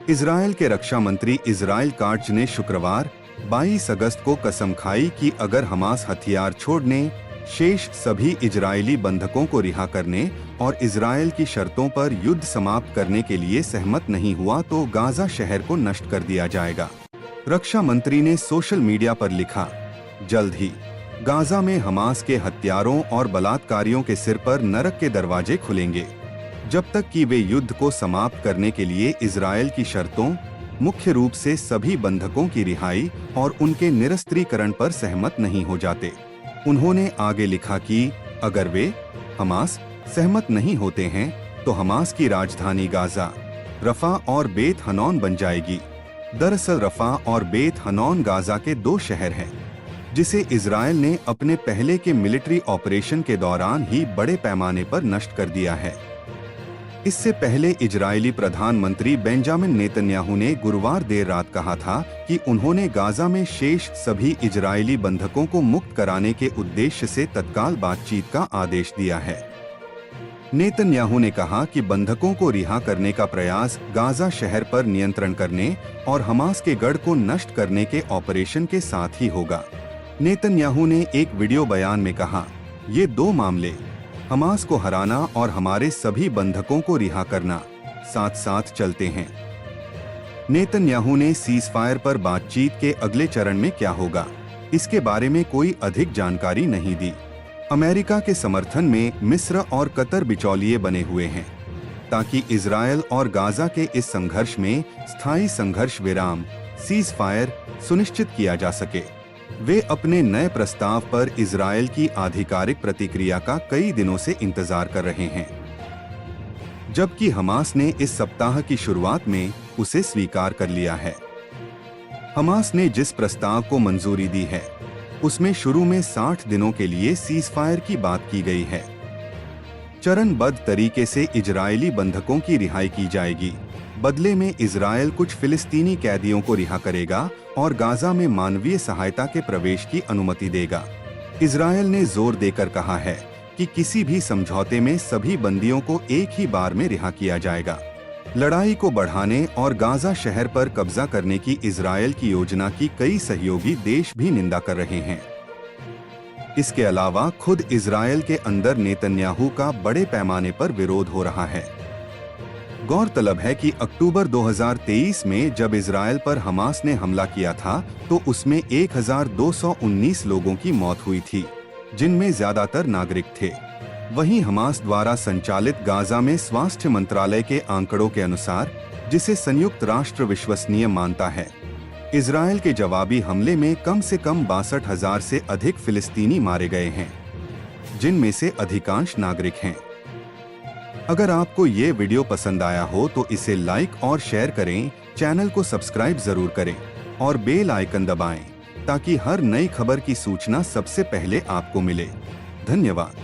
Israel के रक्षा मंत्री Israel Katz ने शुक्रवार 22 अगस्त को कसम खाई कि अगर हमास हथियार छोड़ने, शेष सभी इजरायली बंधकों को रिहा करने और इजरायल की शर्तों पर युद्ध समाप्त करने के लिए सहमत नहीं हुआ तो गाजा शहर को नष्ट कर दिया जाएगा। रक्षा मंत्री ने सोशल मीडिया पर लिखा, जल्द ही गाजा में हमास के हत्यारों और बलात्कारियों के सिर पर नरक के दरवाजे खुलेंगे, जब तक कि वे युद्ध को समाप्त करने के लिए इजरायल की शर्तों, मुख्य रूप से सभी बंधकों की रिहाई और उनके निरस्त्रीकरण पर सहमत नहीं हो जाते। उन्होंने आगे लिखा कि अगर वे हमास सहमत नहीं होते हैं तो हमास की राजधानी गाजा, रफा और बेत हनौन बन जाएगी। दरअसल रफा और बेत हनौन गाजा के 2 शहर हैं, जिसे इजरायल ने अपने पहले के मिलिट्री ऑपरेशन के दौरान ही बड़े पैमाने पर नष्ट कर दिया है। इससे पहले इजरायली प्रधानमंत्री बेंजामिन नेतन्याहू ने गुरुवार देर रात कहा था कि उन्होंने गाजा में शेष सभी इजरायली बंधकों को मुक्त कराने के उद्देश्य से तत्काल बातचीत का आदेश दिया है। नेतन्याहू ने कहा कि बंधकों को रिहा करने का प्रयास गाजा शहर पर नियंत्रण करने और हमास के गढ़ को नष्ट करने के ऑपरेशन के साथ ही होगा। नेतन्याहू ने एक वीडियो बयान में कहा, ये 2 मामले, हमास को हराना और हमारे सभी बंधकों को रिहा करना, साथ साथ चलते हैं। नेतन्याहू ने सीज़फायर पर बातचीत के अगले चरण में क्या होगा, इसके बारे में कोई अधिक जानकारी नहीं दी। अमेरिका के समर्थन में मिस्र और कतर बिचौलिए बने हुए हैं ताकि इजरायल और गाजा के इस संघर्ष में स्थायी संघर्ष विराम, सीज़फायर सुनिश्चित किया जा सके। वे अपने नए प्रस्ताव पर इजरायल की आधिकारिक प्रतिक्रिया का कई दिनों से इंतजार कर रहे हैं, जबकि हमास ने इस सप्ताह की शुरुआत में उसे स्वीकार कर लिया है। हमास ने जिस प्रस्ताव को मंजूरी दी है, उसमें शुरू में 60 दिनों के लिए सीज़फायर की बात की गई है। चरणबद्ध तरीके से इजरायली बंधकों की रिहाई की जाएगी। बदले में इजरायल कुछ फिलिस्तीनी कैदियों को रिहा करेगा और गाजा में मानवीय सहायता के प्रवेश की अनुमति देगा। इजरायल ने जोर देकर कहा है कि किसी भी समझौते में सभी बंदियों को एक ही बार में रिहा किया जाएगा। लड़ाई को बढ़ाने और गाजा शहर पर कब्जा करने की इजरायल की योजना की कई सहयोगी देश भी निंदा कर रहे हैं। इसके अलावा खुद इजरायल के अंदर नेतन्याहू का बड़े पैमाने पर विरोध हो रहा है। गौरतलब है कि अक्टूबर 2023 में जब इजरायल पर हमास ने हमला किया था तो उसमें 1219 लोगों की मौत हुई थी, जिनमें ज्यादातर नागरिक थे। वहीं हमास द्वारा संचालित गाजा में स्वास्थ्य मंत्रालय के आंकड़ों के अनुसार, जिसे संयुक्त राष्ट्र विश्वसनीय मानता है, इजरायल के जवाबी हमले में कम से कम 62,000 से अधिक फिलिस्तीनी मारे गए हैं, जिनमें से अधिकांश नागरिक हैं। अगर आपको ये वीडियो पसंद आया हो तो इसे लाइक और शेयर करें, चैनल को सब्सक्राइब जरूर करें और बेल आइकन दबाएं ताकि हर नई खबर की सूचना सबसे पहले आपको मिले। धन्यवाद।